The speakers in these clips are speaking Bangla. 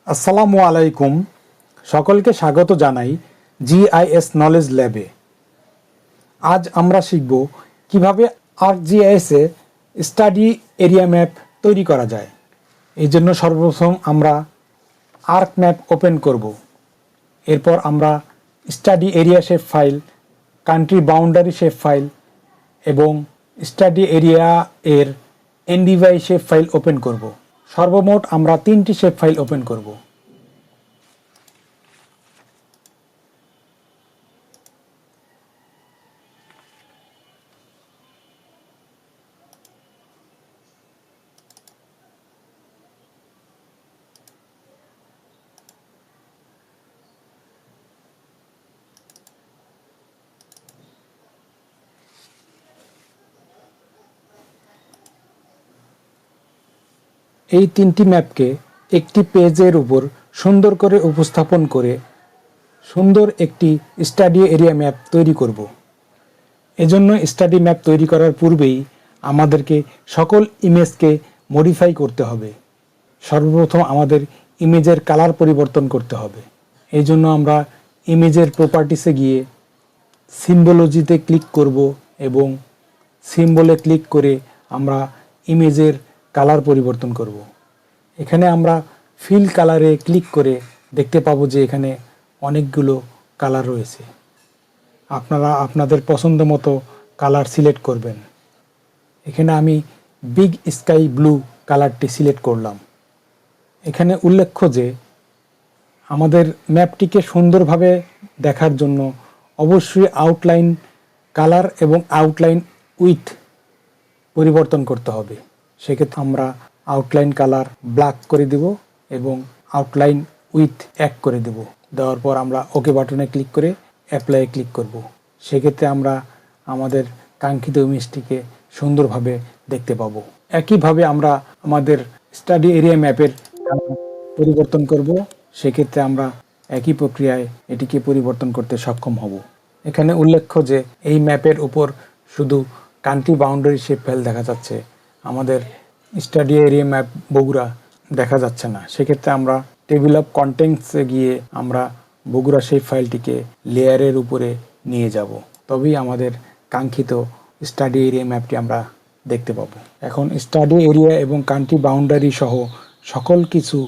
আসসালামু আলাইকুম, সকলকে স্বাগত জানাই জিআইএস নলেজ ল্যাবে। আজ আমরা শিখব কিভাবে ArcGIS a study area map তৈরি করা যায়। এই জন্য সর্বপ্রথম আমরা আর্ক ম্যাপ ওপেন করব। এরপর আমরা study area shape file, country boundary shape file এবং স্টাডি এরিয়া এর এনডিভাই শেপ ফাইল ওপেন করব। সর্বমোট আমরা 3টি শেপ ফাইল ওপেন করব। এই 3টি ম্যাপকে একটি পেজের উপর সুন্দর করে উপস্থাপন করে সুন্দর একটি স্টাডি এরিয়া ম্যাপ তৈরি করব। এজন্য স্টাডি ম্যাপ তৈরি করার পূর্বেই আমাদেরকে সকল ইমেজকে মডিফাই করতে হবে। সর্বপ্রথম আমাদের ইমেজের কালার পরিবর্তন করতে হবে। এই জন্য আমরা ইমেজের প্রপার্টিসে গিয়ে সিম্বলজিতে ক্লিক করব এবং সিম্বলে ক্লিক করে আমরা ইমেজের কালার পরিবর্তন করব। এখানে আমরা ফিল কালারে ক্লিক করে দেখতে পাবো যে এখানে অনেকগুলো কালার রয়েছে। আপনারা আপনাদের পছন্দ মতো কালার সিলেক্ট করবেন। এখানে আমি বিগ স্কাই ব্লু কালারটি সিলেক্ট করলাম। এখানে উল্লেখ্য যে আমাদের ম্যাপটিকে সুন্দরভাবে দেখার জন্য অবশ্যই আউটলাইন কালার এবং আউটলাইন উইথ পরিবর্তন করতে হবে। সেক্ষেত্রে আমরা আউটলাইন কালার ব্ল্যাক করে দেব এবং আউটলাইন উইথ 1 করে দেব। দেওয়ার পর আমরা ওকে বাটনে ক্লিক করে অ্যাপ্লাই ক্লিক করব। সেক্ষেত্রে আমরা আমাদের কাঙ্ক্ষিত ইমেজটিকে সুন্দরভাবে দেখতে পাবো। একইভাবে আমরা আমাদের স্টাডি এরিয়া ম্যাপের পরিবর্তন করব। সেক্ষেত্রে আমরা একই প্রক্রিয়ায় এটিকে পরিবর্তন করতে সক্ষম হব। এখানে উল্লেখ্য যে এই ম্যাপের উপর শুধু কান্ট্রি বাউন্ডারি শেপ ফাইল দেখা যাচ্ছে, আমাদের স্টাডি এরিয়া ম্যাপ বগুড়া দেখা যাচ্ছে না। সেক্ষেত্রে আমরা টেবিল অফ কন্টেন্টসে গিয়ে আমরা বগুড়া শেপ ফাইলটিকে লেয়ারের উপরে নিয়ে যাব, তবেই আমাদের কাঙ্ক্ষিত স্টাডি এরিয়া ম্যাপটি আমরা দেখতে পাবো। এখন স্টাডি এরিয়া এবং কান্ট্রি বাউন্ডারি সহ সকল কিছু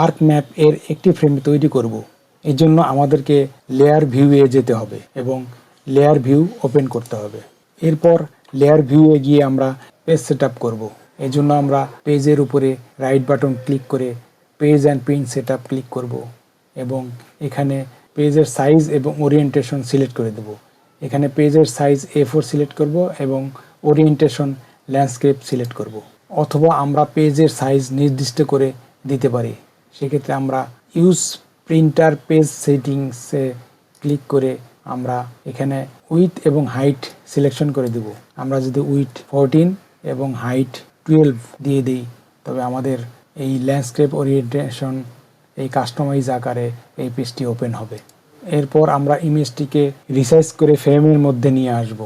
আর্ক ম্যাপ এর একটি ফ্রেম তৈরি করব। এই জন্য আমাদেরকে লেয়ার ভিউয়ে যেতে হবে এবং লেয়ার ভিউ ওপেন করতে হবে। এরপর লেয়ার ভিউয়ে গিয়ে আমরা পেজ সেট আপ করবো। এই জন্য আমরা পেজের উপরে রাইট বাটন ক্লিক করে page and print set up click করব এবং এখানে পেজের সাইজ এবং ওরিয়েন্টেশন সিলেক্ট করে দেব। এখানে পেজের সাইজ A4 সিলেক্ট করব এবং ওরিয়েন্টেশন ল্যান্ডস্কেপ সিলেক্ট করব। অথবা আমরা পেজের সাইজ নির্দিষ্ট করে দিতে পারি। সেক্ষেত্রে আমরা ইউজ প্রিন্টার পেজ সেটিংসে ক্লিক করে আমরা এখানে উইথ এবং হাইট সিলেকশন করে দেব। আমরা যদি উইথ 14 এবং হাইট 12 দিয়ে দিই তবে আমাদের এই ল্যান্ডস্কেপ ওরিয়েন্টেশন এই কাস্টমাইজ আকারে এই পেজটি ওপেন হবে। এরপর আমরা ইমেজটিকে রিসাইজ করে ফ্রেমের মধ্যে নিয়ে আসব।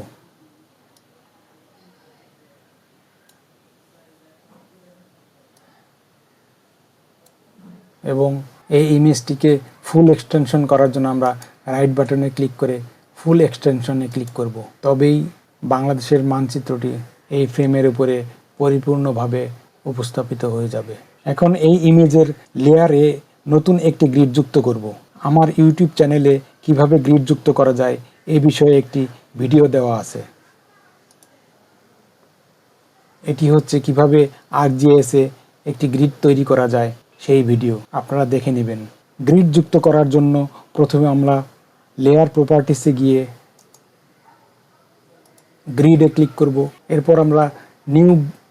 এবং এই ইমেজটিকে ফুল এক্সটেনশন করার জন্য আমরা রাইট বাটনে ক্লিক করে ফুল এক্সটেনশনে ক্লিক করব। তবেই বাংলাদেশের মানচিত্রটি এই ফ্রেমের উপরে পরিপূর্ণভাবে উপস্থাপিত হয়ে যাবে। এখন এই ইমেজের লেয়ারে নতুন একটি গ্রিড যুক্ত করব। আমার ইউটিউব চ্যানেলে কিভাবে গ্রিড যুক্ত করা যায় এই বিষয়ে একটি ভিডিও দেওয়া আছে। এটি হচ্ছে কিভাবে ArcGIS এ একটি গ্রিড তৈরি করা যায় সেই ভিডিও, আপনারা দেখে নেবেন। গ্রিড যুক্ত করার জন্য প্রথমে আমরা লেয়ার প্রপার্টিসে গিয়ে গ্রিডে ক্লিক করব। এরপর আমরা নিউ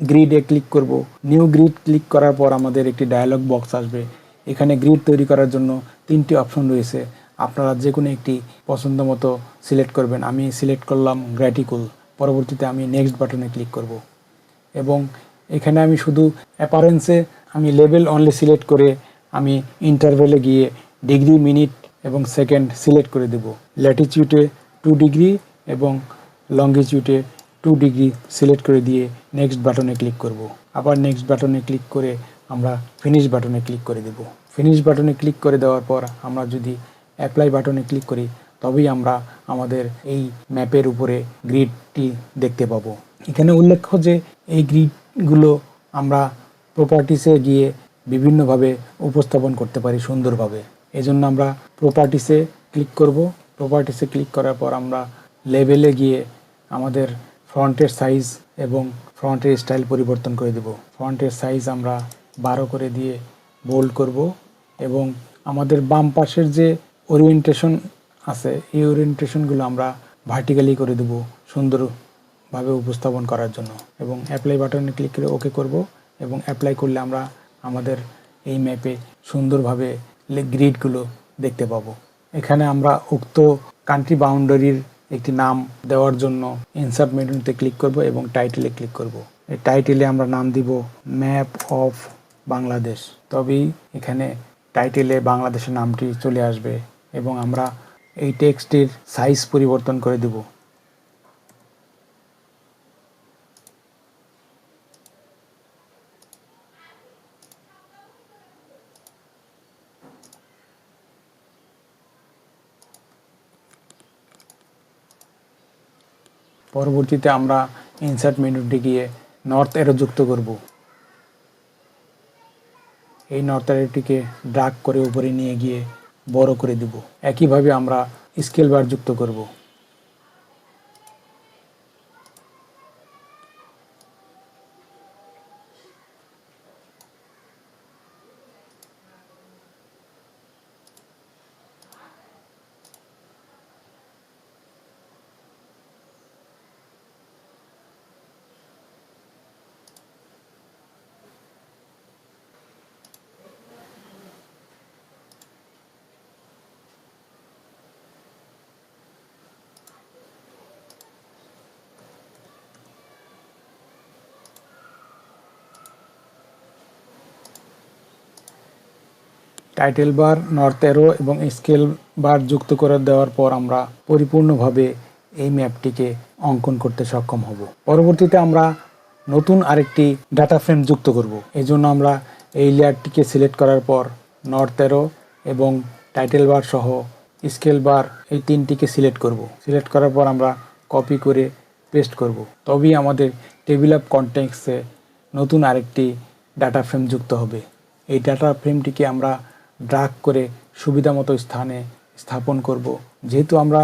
গ্রিডে ক্লিক করব। নিউ গ্রিড ক্লিক করার পর আমাদের একটি ডায়ালগ বক্স আসবে। এখানে গ্রিড তৈরি করার জন্য 3টি অপশন রয়েছে। আপনারা যে কোনো একটি পছন্দ মতো সিলেক্ট করবেন। আমি সিলেক্ট করলাম গ্র্যাটিকুল। পরবর্তীতে আমি নেক্সট বাটনে ক্লিক করব এবং এখানে আমি শুধু অ্যাপারেন্সে আমি লেভেল অনলি সিলেক্ট করে আমি ইন্টারভেলে গিয়ে ডিগ্রি, মিনিট এবং সেকেন্ড সিলেক্ট করে দেব। ল্যাটিটিউডে 2 ডিগ্রি এবং লঙ্গিটিউডে 2 ডিগ্রি সিলেক্ট করে দিয়ে নেক্সট বাটনে ক্লিক করব। আবার নেক্সট বাটনে ক্লিক করে আমরা ফিনিশ বাটনে ক্লিক করে দেব। ফিনিশ বাটনে ক্লিক করে দেওয়ার পর আমরা যদি অ্যাপ্লাই বাটনে ক্লিক করি তবেই আমরা আমাদের এই ম্যাপের উপরে গ্রিডটি দেখতে পাবো। এখানে উল্লেখ্য যে এই গ্রিডগুলো আমরা প্রপার্টিসে গিয়ে বিভিন্নভাবে উপস্থাপন করতে পারি সুন্দরভাবে। এজন্য আমরা প্রপার্টিসে ক্লিক করব। প্রপার্টিসে ক্লিক করার পর আমরা লেবেলে গিয়ে আমাদের ফন্টের সাইজ এবং ফন্টের স্টাইল পরিবর্তন করে দেব। ফন্টের সাইজ আমরা 12 করে দিয়ে বোল্ড করব এবং আমাদের বাম পাশের যে ওরিয়েন্টেশন আছে এই ওরিয়েন্টেশনগুলো আমরা ভার্টিক্যালি করে দেব সুন্দরভাবে উপস্থাপন করার জন্য এবং অ্যাপ্লাই বাটনে ক্লিক করে ওকে করব এবং অ্যাপ্লাই করলে আমরা আমাদের এই ম্যাপে সুন্দরভাবে গ্রিডগুলো দেখতে পাবো। এখানে আমরা উক্ত কান্ট্রি বাউন্ডারির একটি নাম দেওয়ার জন্য ইনসার্ট মেনুতে ক্লিক করব এবং টাইটেলে ক্লিক করব। এই টাইটেলে আমরা নাম দিব ম্যাপ অফ বাংলাদেশ। তবেই এখানে টাইটেলে বাংলাদেশের নামটি চলে আসবে এবং আমরা এই টেক্সটির সাইজ পরিবর্তন করে দেব। পরবর্তীতে আমরা ইনসার্ট মেনুতে গিয়ে নর্থ অ্যারো যুক্ত করব। এই নর্থ অ্যারোটিকে ড্র্যাগ করে উপরে নিয়ে গিয়ে বড় করে দেব। একইভাবে আমরা স্কেল বার যুক্ত করব। টাইটেল বার, নর্থ অ্যারো এবং স্কেল বার যুক্ত করে দেওয়ার পর আমরা পরিপূর্ণভাবে এই ম্যাপটিকে অঙ্কন করতে সক্ষম হব। পরবর্তীতে আমরা নতুন আরেকটি ডাটা ফ্রেম যুক্ত করব। এই জন্য আমরা এই লেয়ারটিকে সিলেক্ট করার পর নর্থ অ্যারো এবং টাইটেল বার সহ স্কেল বার এই তিনটিকে সিলেক্ট করব। সিলেক্ট করার পর আমরা কপি করে পেস্ট করব। তবেই আমাদের টেবিল অফ কন্টেক্সটে নতুন আরেকটি ডাটা ফ্রেম যুক্ত হবে। এই ডাটা ফ্রেমটিকে আমরা ড্র্যাগ করে সুবিধামতো স্থানে স্থাপন করব। যেহেতু আমরা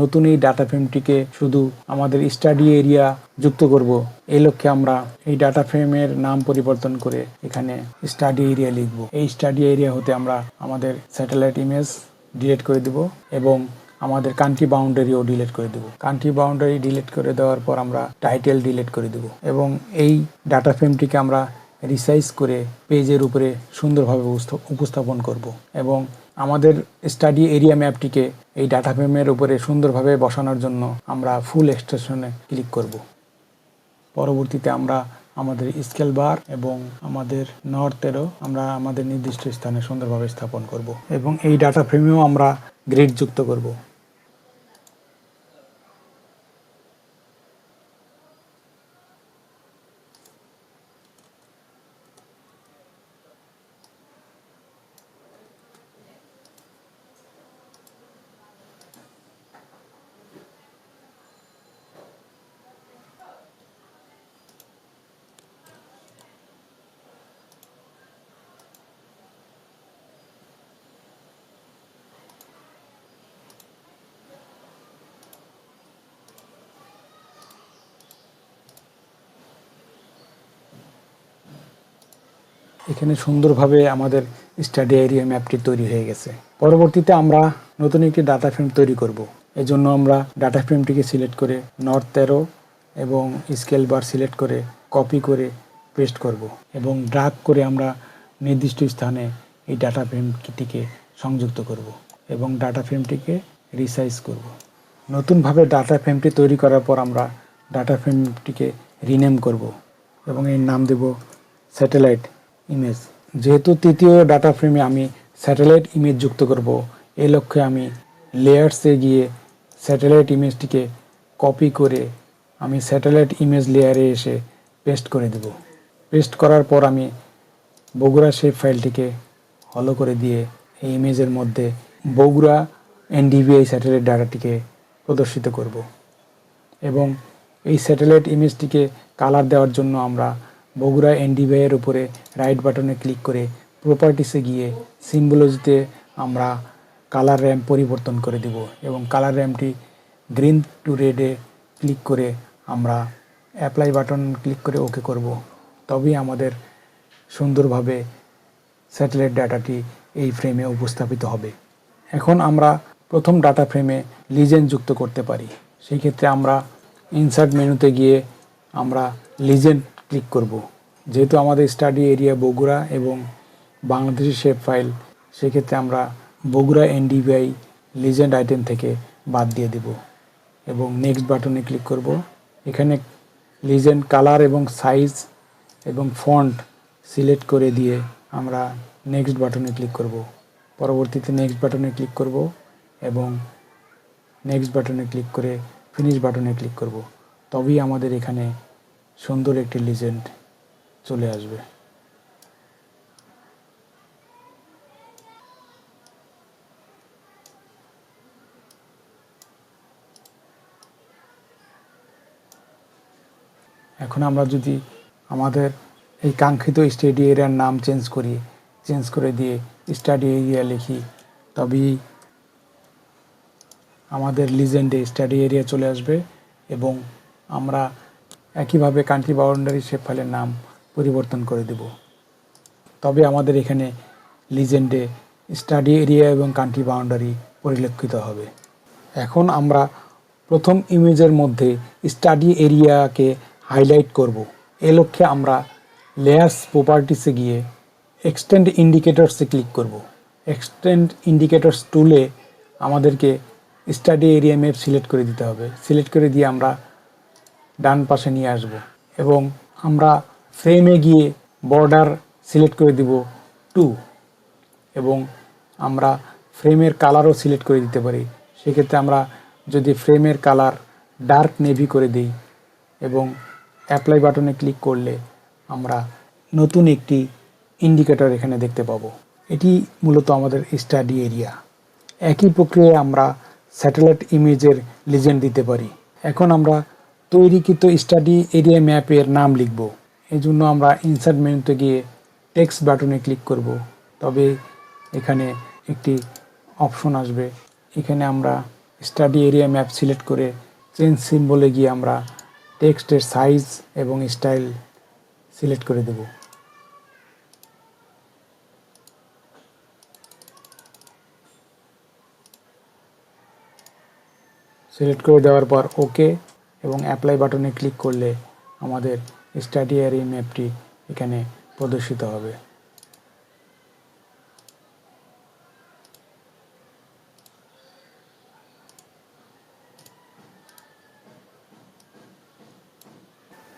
নতুন এই ডাটা ফ্রেমটিকে শুধু আমাদের স্টাডি এরিয়া যুক্ত করব, এই লক্ষ্যে আমরা এই ডাটা ফ্রেমের নাম পরিবর্তন করে এখানে স্টাডি এরিয়া লিখব। এই স্টাডি এরিয়া হতে আমরা আমাদের স্যাটেলাইট ইমেজ ডিলিট করে দেব এবং আমাদের কান্ট্রি বাউন্ডারিও ডিলিট করে দেব। কান্ট্রি বাউন্ডারি ডিলিট করে দেওয়ার পর আমরা টাইটেল ডিলিট করে দেব এবং এই ডাটা ফ্রেমটিকে আমরা রিসাইজ করে পেজের উপরে সুন্দরভাবে উপস্থাপন করব এবং আমাদের স্টাডি এরিয়া ম্যাপটিকে এই ডাটা ফ্রেমের উপরে সুন্দরভাবে বসানোর জন্য আমরা ফুল এক্সটেনশনে ক্লিক করব। পরবর্তীতে আমরা আমাদের স্কেল বার এবং আমাদের নর্থ অ্যারো আমরা আমাদের নির্দিষ্ট স্থানে সুন্দরভাবে স্থাপন করব এবং এই ডাটা ফ্রেমেও আমরা গ্রিড যুক্ত করব। এখানে সুন্দরভাবে আমাদের স্টাডি এরিয়া ম্যাপটি তৈরি হয়ে গেছে। পরবর্তীতে আমরা নতুন একটি ডাটা ফ্রেম তৈরি করব। এজন্য আমরা ডাটা ফ্রেমটিকে সিলেক্ট করে নর্থ অ্যারো এবং স্কেল বার সিলেক্ট করে কপি করে পেস্ট করব এবং ড্র্যাগ করে আমরা নির্দিষ্ট স্থানে এই ডাটা ফ্রেমটিকে সংযুক্ত করব এবং ডাটা ফ্রেমটিকে রিসাইজ করব। নতুনভাবে ডাটা ফ্রেমটি তৈরি করার পর আমরা ডাটা ফ্রেমটিকে রিনেম করব এবং এর নাম দেব স্যাটেলাইট ইমেজ। যেহেতু তৃতীয় ডাটা ফ্রেমে আমি স্যাটেলাইট ইমেজ যুক্ত করব, এই লক্ষ্যে আমি লেয়ার্সে গিয়ে স্যাটেলাইট ইমেজটিকে কপি করে আমি স্যাটেলাইট ইমেজ লেয়ারে এসে পেস্ট করে দেব। পেস্ট করার পর আমি বগুড়া শেপ ফাইলটিকে হলো করে দিয়ে এই ইমেজের মধ্যে বগুড়া এনডিভিআই স্যাটেলাইট ডাটাটিকে প্রদর্শিত করব এবং এই স্যাটেলাইট ইমেজটিকে কালার দেওয়ার জন্য আমরা বগুড়া এনডিভিআই এর উপরে রাইট বাটনে ক্লিক করে প্রপার্টিসে গিয়ে সিম্বলজিতে আমরা কালার র্যাম্প পরিবর্তন করে দিব এবং কালার র্যাম্পটি গ্রিন টু রেডে ক্লিক করে আমরা অ্যাপ্লাই বাটন ক্লিক করে ওকে করব। তবেই আমাদের সুন্দরভাবে স্যাটেলাইট ডাটাটি এই ফ্রেমে উপস্থাপিত হবে। এখন আমরা প্রথম ডাটা ফ্রেমে লিজেন্ড যুক্ত করতে পারি। সেই ক্ষেত্রে আমরা ইনসার্ট মেনুতে গিয়ে আমরা লিজেন্ড ক্লিক করব। যেহেতু আমাদের স্টাডি এরিয়া বগুড়া এবং বাংলাদেশি শেপ ফাইল, সেক্ষেত্রে আমরা বগুড়া এনডিভিআই লিজেন্ড আইটেম থেকে বাদ দিয়ে দেব এবং নেক্সট বাটনে ক্লিক করব। এখানে লিজেন্ড কালার এবং সাইজ এবং ফন্ট সিলেক্ট করে দিয়ে আমরা নেক্সট বাটনে ক্লিক করব। পরবর্তীতে নেক্সট বাটনে ক্লিক করব এবং নেক্সট বাটনে ক্লিক করে ফিনিশ বাটনে ক্লিক করব। তবেই আমাদের এখানে সুন্দর একটি লিজেন্ড চলে আসবে। এখন আমরা যদি আমাদের এই কাঙ্ক্ষিত স্টাডি এরিয়ার নাম চেঞ্জ করে দিয়ে স্টাডি এরিয়া লিখি, তবেই আমাদের লিজেন্ডে স্টাডি এরিয়া চলে আসবে এবং আমরা একইভাবে কান্ট্রি বাউন্ডারি শেপ ফাইলের নাম পরিবর্তন করে দেব। তবে আমাদের এখানে লিজেন্ডে স্টাডি এরিয়া এবং কান্ট্রি বাউন্ডারি পরিলক্ষিত হবে। এখন আমরা প্রথম ইমেজের মধ্যে স্টাডি এরিয়াকে হাইলাইট করব। এ লক্ষ্যে আমরা লেয়ার্স প্রপার্টিসে গিয়ে এক্সটেন্ড ইন্ডিকেটরসে ক্লিক করব। এক্সটেন্ড ইন্ডিকেটরস টুলে আমাদেরকে স্টাডি এরিয়া ম্যাপ সিলেক্ট করে দিতে হবে। সিলেক্ট করে দিয়ে আমরা ডান পাশে নিয়ে আসব এবং আমরা ফ্রেমে গিয়ে বর্ডার সিলেক্ট করে দিব 2 এবং আমরা ফ্রেমের কালারও সিলেক্ট করে দিতে পারি। সেক্ষেত্রে আমরা যদি ফ্রেমের কালার ডার্ক নেভি করে দিই এবং অ্যাপ্লাই বাটনে ক্লিক করলে আমরা নতুন একটি ইন্ডিকেটর এখানে দেখতে পাবো। এটি মূলত আমাদের স্টাডি এরিয়া। একই প্রক্রিয়ায় আমরা স্যাটেলাইট ইমেজের লিজেন্ড দিতে পারি। এখন আমরা তৈরিকৃত স্টাডি এরিয়া ম্যাপের নাম লিখব। এই জন্য আমরা ইনসার্ট মেনুতে গিয়ে টেক্সট বাটনে ক্লিক করব। তবে এখানে একটি অপশন আসবে। এখানে আমরা স্টাডি এরিয়া ম্যাপ সিলেক্ট করে চেঞ্জ সিম্বলে গিয়ে আমরা টেক্সটের সাইজ এবং স্টাইল সিলেক্ট করে দেব। সিলেক্ট করে দেওয়ার পর ওকে এবং অ্যাপ্লাই বাটনে ক্লিক করলে আমাদের স্টাডি এরিয়া ম্যাপটি এখানে প্রদর্শিত হবে।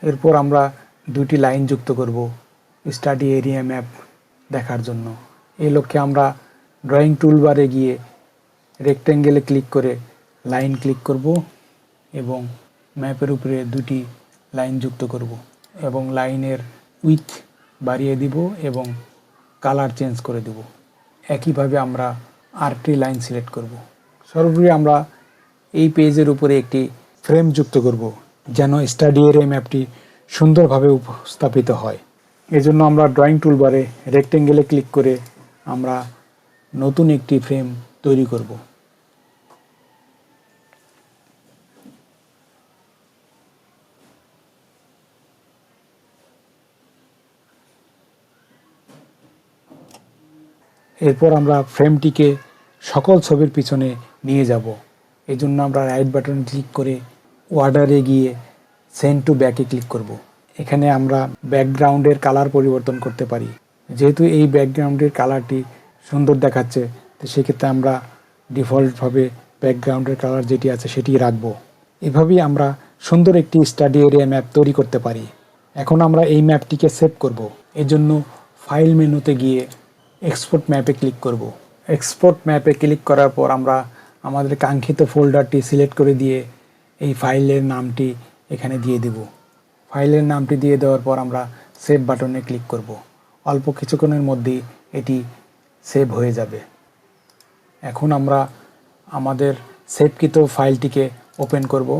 এরপর আমরা দুটি লাইন যুক্ত করব স্টাডি এরিয়া ম্যাপ দেখার জন্য। এই লক্ষ্যে আমরা ড্রয়িং টুলবারে গিয়ে রেক্ট্যাঙ্গেলে ক্লিক করে লাইন ক্লিক করব এবং ম্যাপের উপরে দুটি লাইন যুক্ত করব এবং লাইনের উইথ বাড়িয়ে দিব এবং কালার চেঞ্জ করে দেব। একইভাবে আমরা আরেকটি লাইন সিলেক্ট করব। সর্বোপরি আমরা এই পেজের উপরে একটি ফ্রেম যুক্ত করব যেন স্টাডি এরিয়া ম্যাপটি সুন্দরভাবে উপস্থাপিত হয়। এজন্য আমরা ড্রয়িং টুলবারে রেক্ট্যাঙ্গেলে ক্লিক করে আমরা নতুন একটি ফ্রেম তৈরি করব। এরপর আমরা ফ্রেমটিকে সকল ছবির পিছনে নিয়ে যাব। এই জন্য আমরা রাইট বাটন ক্লিক করে অর্ডারে গিয়ে সেন্ড টু ব্যাকে ক্লিক করব। এখানে আমরা ব্যাকগ্রাউন্ডের কালার পরিবর্তন করতে পারি। যেহেতু এই ব্যাকগ্রাউন্ডের কালারটি সুন্দর দেখাচ্ছে, তো সেক্ষেত্রে আমরা ডিফল্টভাবে ব্যাকগ্রাউন্ডের কালার যেটি আছে সেটি রাখবো। এভাবেই আমরা সুন্দর একটি স্টাডি এরিয়া ম্যাপ তৈরি করতে পারি। এখন আমরা এই ম্যাপটিকে সেভ করব। এর জন্য ফাইল মেনুতে গিয়ে এক্সপোর্ট ম্যাপে ক্লিক করব। এক্সপোর্ট ম্যাপে ক্লিক করার পর আমরা আমাদের কাঙ্ক্ষিত ফোল্ডারটি সিলেক্ট করে দিয়ে এই ফাইলের নামটি এখানে দিয়ে দেব। ফাইলের নামটি দিয়ে দেওয়ার পর আমরা সেভ বাটনে ক্লিক করব। অল্প কিছুক্ষণের মধ্যেই এটি সেভ হয়ে যাবে। এখন আমরা আমাদের সেভকৃত ফাইলটিকে ওপেন করব।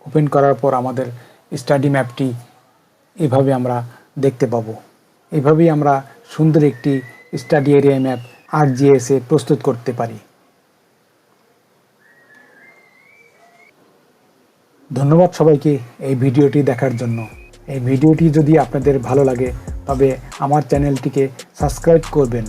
ওপেন করার পর আমাদের স্টাডি ম্যাপটি এভাবে আমরা দেখতে পাবো। এভাবেই আমরা সুন্দর একটি স্টাডি এরিয়া ম্যাপ ArcGIS এ প্রস্তুত করতে পারি। ধন্যবাদ সবাইকে এই ভিডিওটি দেখার জন্য। এই ভিডিওটি যদি আপনাদের ভালো লাগে তবে আমার চ্যানেলটিকে সাবস্ক্রাইব করবেন।